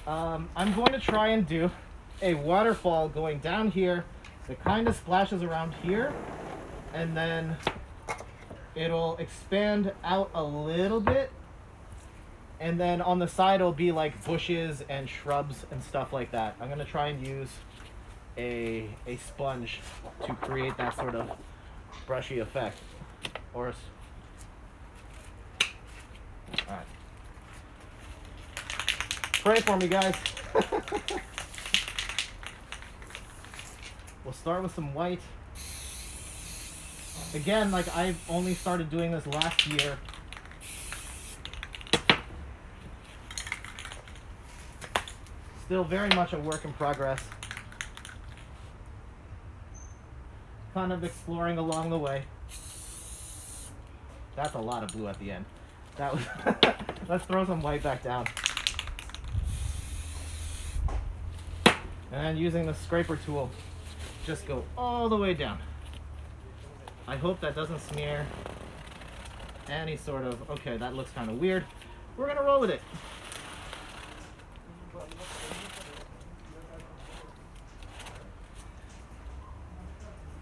I'm going to try and do a waterfall going down here that kind of splashes around here, and then it'll expand out a little bit, and then on the side it'll be like bushes and shrubs and stuff like that. I'm going to try and use a sponge to create that sort of brushy effect. Or alright. Pray for me, guys. We'll start with some white. Again, like I've only started doing this last year. Still very much a work in progress. Kind of exploring along the way. That's a lot of blue at the end. That was let's throw some white back down. And then using the scraper tool, just go all the way down. I hope that doesn't smear any sort of, okay, that looks kind of weird. We're gonna roll with it.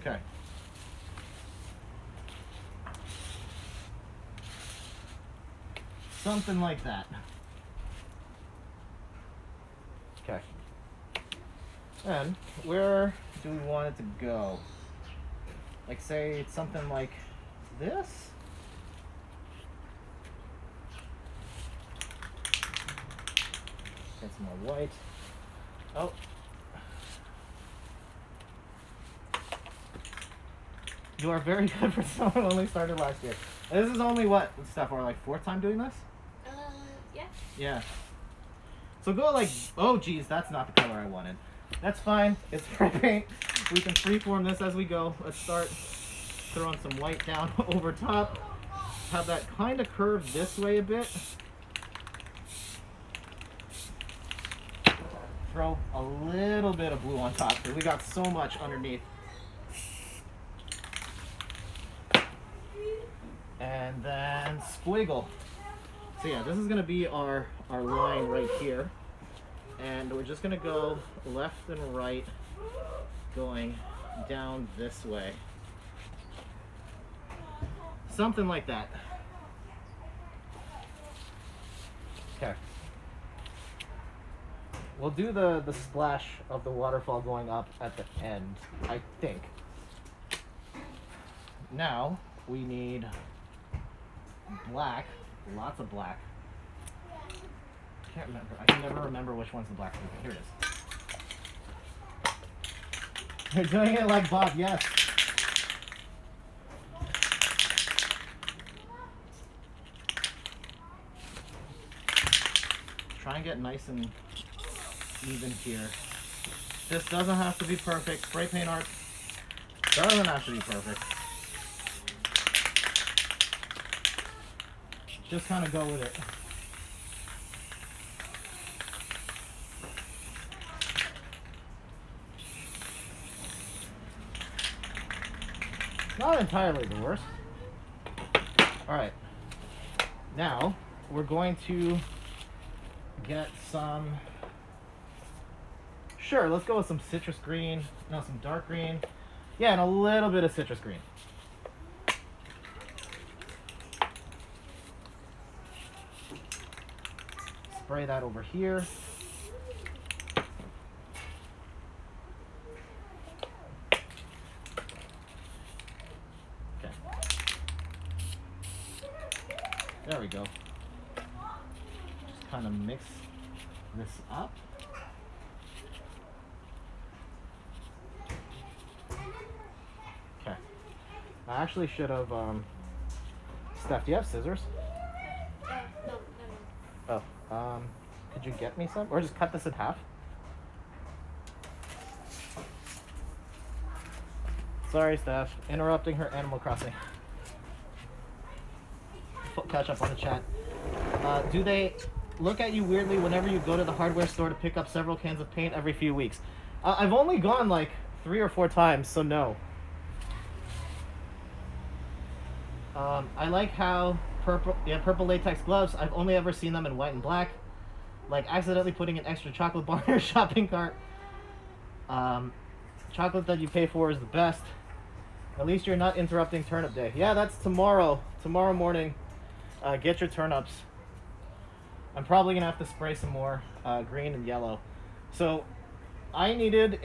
Okay. Something like that. Okay. And where do we want it to go? Like, say it's something like this. Get some more white. Oh. You are very good for someone who only started last year. And this is only what, Steph, our like fourth time doing this? Yeah. Yeah. So go like, oh geez, that's not the color I wanted. That's fine, it's spray paint. We can freeform this as we go. Let's start throwing some white down over top. Have that kind of curve this way a bit. Throw a little bit of blue on top because we got so much underneath. And then squiggle. So yeah, this is gonna be our line right here. And we're just gonna go left and right, going down this way. Something like that. Okay. We'll do the splash of the waterfall going up at the end, I think. Now, we need black, lots of black. Can't remember. I can never remember which one's the black one. Here it is. You're doing it like Bob, yes. Try and get nice and even here. This doesn't have to be perfect. Spray paint art doesn't have to be perfect. Just kind of go with it. Not entirely the worst. Alright. Now, we're going to get some... Sure, let's go with some citrus green. No, some dark green. Yeah, and a little bit of citrus green. Spray that over here. Okay. There we go. Just kind of mix this up. Okay. I actually should have, Steph, do you have scissors? No. Oh, could you get me some? Or just cut this in half? Sorry, Steph. Interrupting her Animal Crossing. Catch up on the chat. Do they look at you weirdly whenever you go to the hardware store to pick up several cans of paint every few weeks? I've only gone like 3 or 4 times, so no. I like how purple latex gloves. I've only ever seen them in white and black. like accidentally putting an extra chocolate bar in your shopping cart. Chocolate that you pay for is the best. At least you're not interrupting turnip day. Yeah, that's tomorrow. Tomorrow morning. Get your turnips. I'm probably gonna have to spray some more green and yellow. So I needed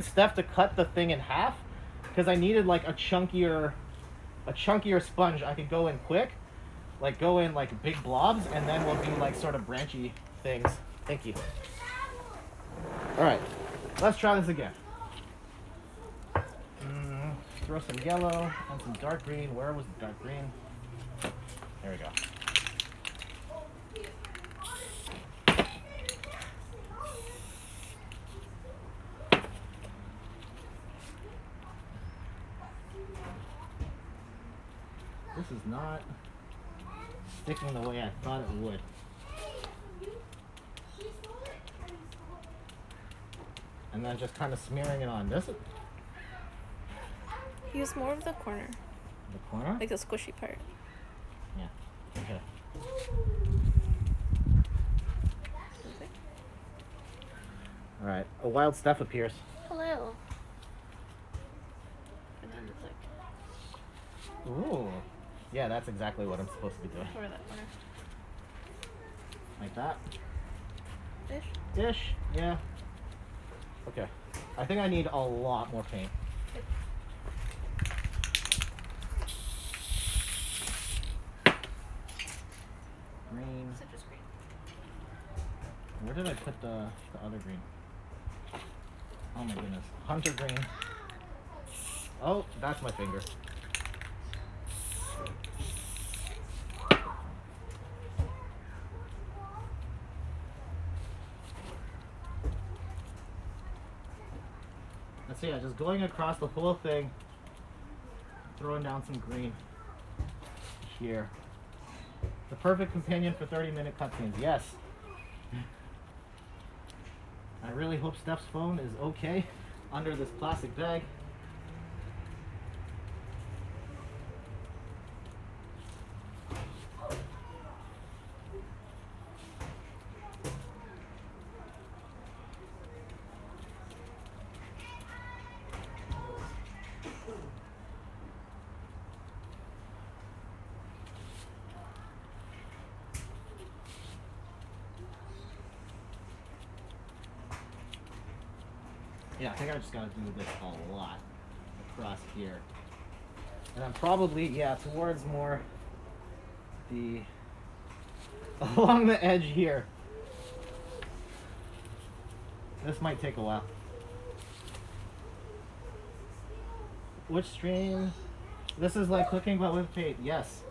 Steph to cut the thing in half because I needed like a chunkier sponge. I could go in quick, like go in like big blobs, and then we'll do like sort of branchy things. Thank you. All right, let's try this again. Throw some yellow and some dark green. Where was the dark green? There we go. This is not sticking the way I thought it would. And then just kind of smearing it on. This is... Use more of the corner. The corner? Like the squishy part. Yeah. Okay. Alright. A wild Steph appears. Hello. And then it's like... Ooh. Yeah, that's exactly what I'm supposed to be doing. Over that corner. Like that. Ish? Ish, yeah. Okay. I think I need a lot more paint. Yep. Green. Citrus green. Where did I put the other green? Oh my goodness. Hunter green. Oh, that's my finger. So yeah, just going across the whole thing, throwing down some green here. The perfect companion for 30-minute cutscenes, yes. I really hope Steph's phone is okay under this plastic bag. Yeah, I think I just gotta do this a lot across here. And I'm probably, yeah, towards more the, along the edge here. This might take a while. Which stream? This is like cooking but with paint, yes.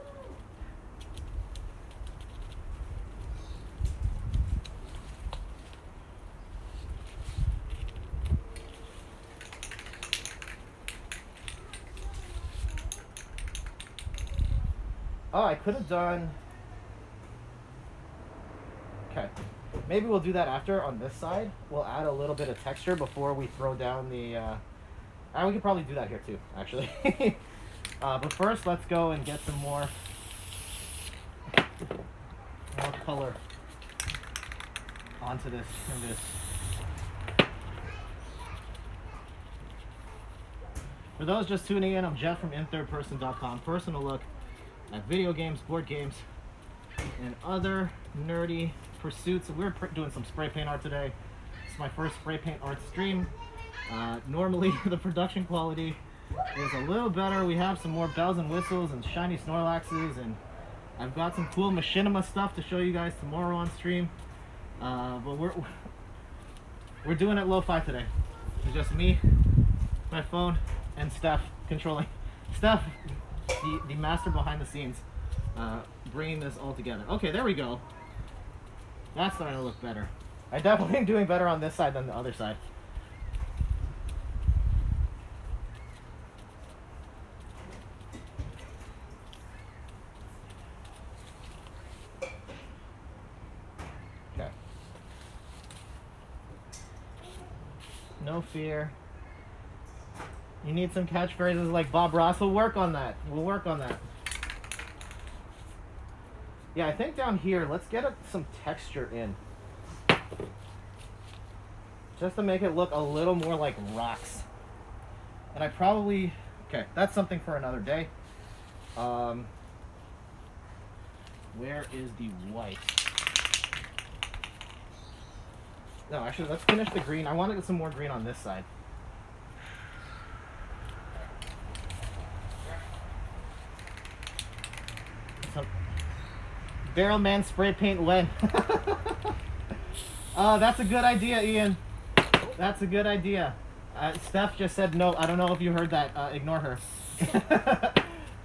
Oh, I could have done... Okay. Maybe we'll do that after on this side. We'll add a little bit of texture before we throw down the... And we could probably do that here too, actually. But first, let's go and get some more color onto this. For those just tuning in, I'm Jeff from inthirdperson.com. Personal look at video games, board games, and other nerdy pursuits. We're doing some spray paint art today. It's my first spray paint art stream. Normally the production quality is a little better. We have some more bells and whistles and shiny Snorlaxes, and I've got some cool machinima stuff to show you guys tomorrow on stream. But we're doing it lo-fi today. It's just me, my phone, and Steph controlling. Steph, the master behind the scenes, bringing this all together. Okay, there we go. That's starting to look better. I definitely am doing better on this side than the other side. Okay. No fear. You need some catchphrases like Bob Ross. We'll work on that. We'll work on that. Yeah, I think down here, let's get some texture in. just to make it look a little more like rocks. And I probably, okay, that's something for another day. Where is the white? No, actually, let's finish the green. I want to get some more green on this side. Some Barrel Man spray paint when? That's a good idea, Ian. That's a good idea. Steph just said no. I don't know if you heard that. Ignore her.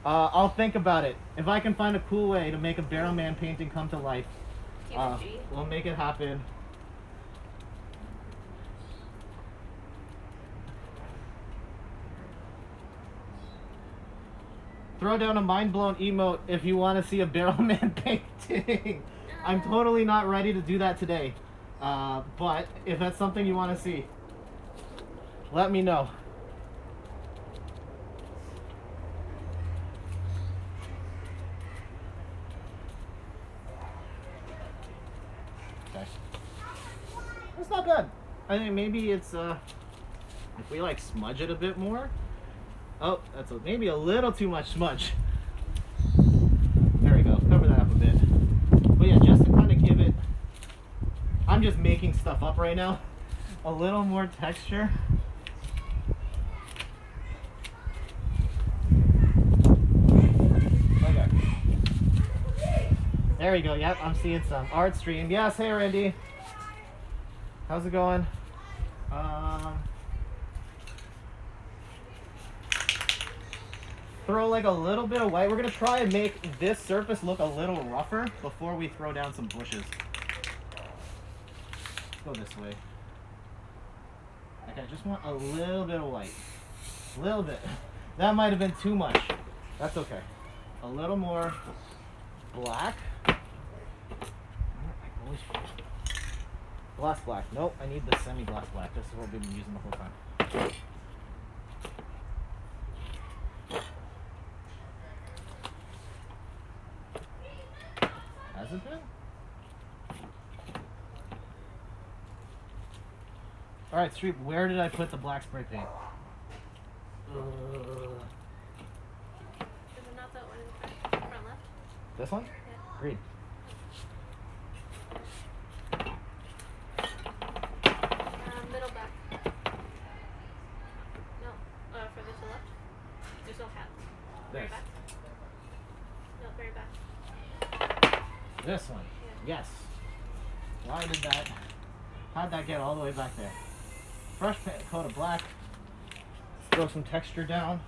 I'll think about it. If I can find a cool way to make a Barrel Man painting come to life, we'll make it happen. Throw down a mind-blown emote if you want to see a Barrel Man painting. I'm totally not ready to do that today. But if that's something you want to see, let me know. Okay. It's not bad. I think maybe it's, if we like smudge it a bit more. Oh, that's maybe a little too much smudge. There we go. Cover that up a bit. But yeah, just to kind of give it, I'm just making stuff up right now. A little more texture. Okay. There we go. Yep, I'm seeing some art stream. Yes, hey Randy. How's it going? Throw like a little bit of white. We're gonna try and make this surface look a little rougher before we throw down some bushes. Let's go this way. Okay, I just want a little bit of white. A little bit. That might have been too much. That's okay. A little more black. Gloss black. Nope, I need the semi-gloss black. This is what we've been using the whole time. Has it been? Alright, Street, where did I put the black spray paint? Is it not that one in the front left? This one? Yeah. Green. Middle back. No, further to left. There's no hat. Very This. back. No, very back. This one? Yeah. Yes. Why did that? How'd that get all the way back there? Fresh coat of black. Let's throw some texture down.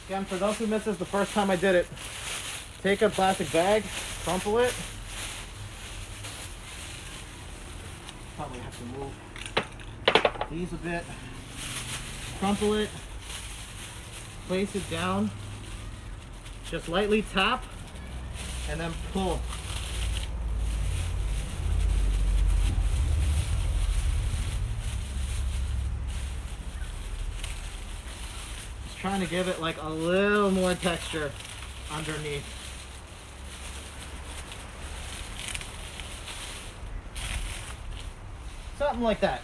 Again, for those who missed this the first time I did it, take a plastic bag, crumple it. Probably have to move these a bit. Crumple it. Place it down. Just lightly tap. And then pull. Just trying to give it like a little more texture underneath. Something like that.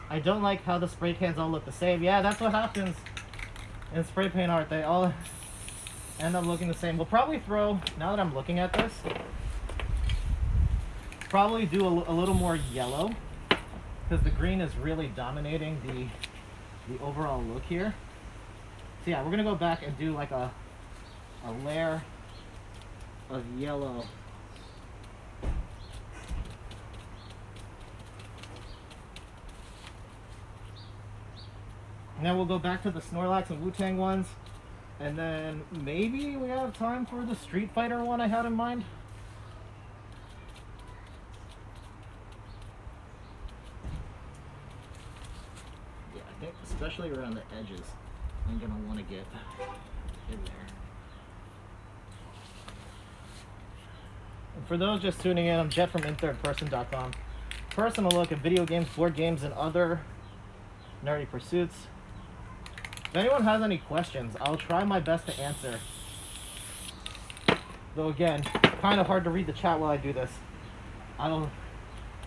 I don't like how the spray cans all look the same. Yeah, that's what happens in spray paint art. They all end up looking the same. We'll probably throw, now that I'm looking at this, probably do a little more yellow because the green is really dominating the overall look here. So yeah, we're gonna go back and do like a layer of yellow. And then we'll go back to the Snorlax and Wu-Tang ones. And then maybe we have time for the Street Fighter one I had in mind. Yeah, I think especially around the edges, I'm gonna want to get in there. And for those just tuning in, I'm Jet from inthirdperson.com. Personal look at video games, board games, and other nerdy pursuits. If anyone has any questions, I'll try my best to answer. Though again, kind of hard to read the chat while I do this.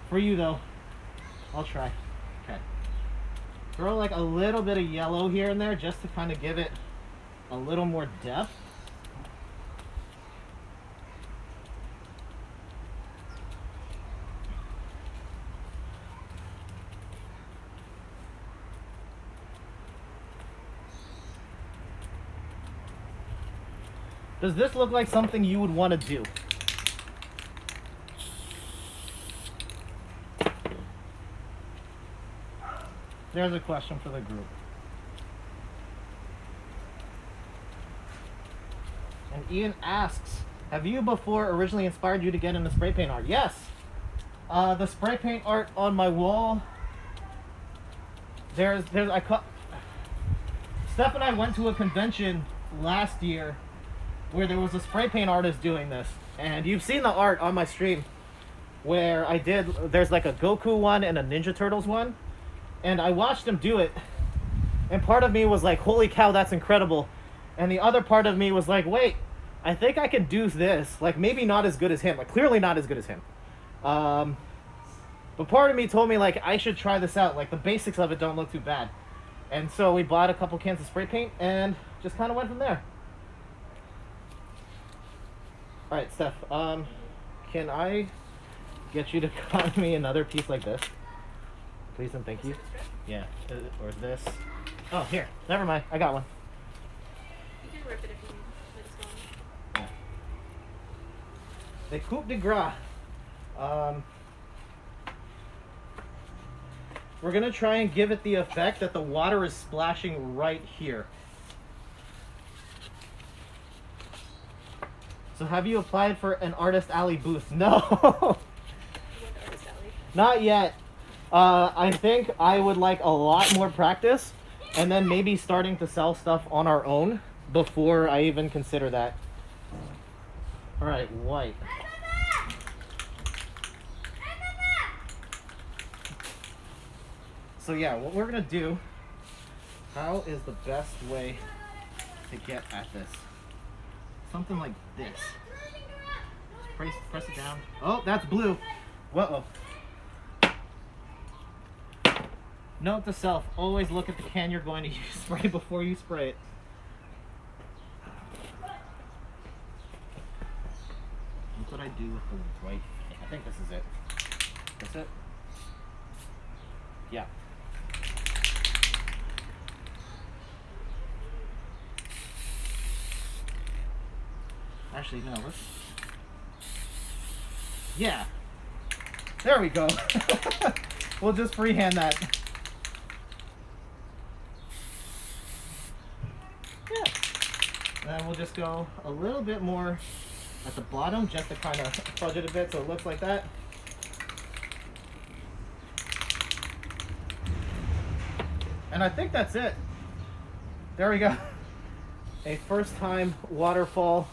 For you though, I'll try. Okay. Throw like a little bit of yellow here and there just to kind of give it a little more depth. Does this look like something you would want to do? There's a question for the group. And Ian asks, have you before originally inspired you to get into spray paint art? Yes. The spray paint art on my wall. Steph and I went to a convention last year where there was a spray paint artist doing this. And you've seen the art on my stream where there's like a Goku one and a Ninja Turtles one. And I watched him do it. And part of me was like, holy cow, that's incredible. And the other part of me was like, wait, I think I can do this. Like, maybe not as good as him. Like, clearly not as good as him. But part of me told me, like, I should try this out. Like, the basics of it don't look too bad. And so we bought a couple cans of spray paint and just kind of went from there. All right, Steph, can I get you to cut me another piece like this? Please and thank you. Yeah, or this. Oh, here. Never mind. I got one. You can rip it if you need. It's gone. Yeah. The coup de grace. We're gonna try and give it the effect that the water is splashing right here. So have you applied for an Artist Alley booth? No. Artist Alley. Not yet. I think I would like a lot more practice and then maybe starting to sell stuff on our own before I even consider that. All right, white. So yeah, what we're gonna do, how is the best way to get at this? Something like this. Just press it down. Oh, that's blue. Whoa. Note to self, always look at the can you're going to spray before you spray it. Look what I do with the white. I think this is it. That's it? Yeah. Actually, no, let's... Yeah. There we go. We'll just freehand that. And then we'll just go a little bit more at the bottom just to kind of fudge it a bit so it looks like that. And I think that's it. There we go. A first time waterfall.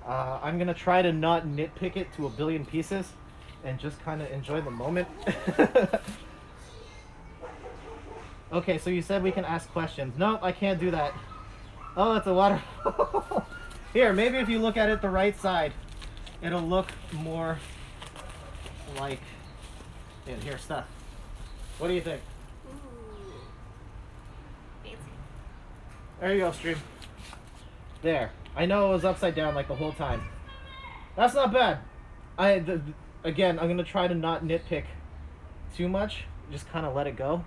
I'm going to try to not nitpick it to a billion pieces and just kind of enjoy the moment. Okay, so you said we can ask questions. Nope, I can't do that. Oh, it's a water. Here, maybe if you look at it the right side, it'll look more like... Here, stuff. What do you think? Ooh. Fancy. There you go, stream. There. I know it was upside down like the whole time. That's not bad. Again, I'm going to try to not nitpick too much. Just kind of let it go.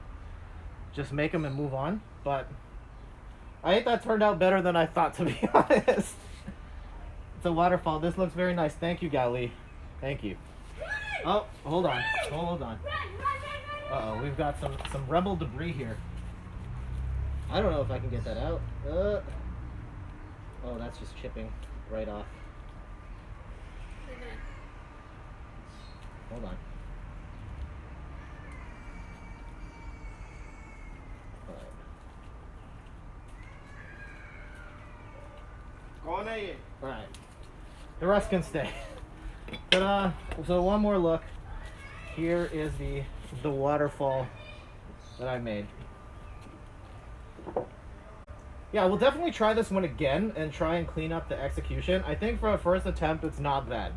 Just make them and move on. But I think that turned out better than I thought, to be honest. It's a waterfall. This looks very nice. Thank you, Gali. Thank you. Oh, hold on. Hold on. Uh-oh, we've got some rebel debris here. I don't know if I can get that out. Oh, that's just chipping right off. Hold on. Alright. The rest can stay. Ta-da! So one more look. Here is the waterfall that I made. Yeah, we'll definitely try this one again and try and clean up the execution. I think for a first attempt, it's not bad.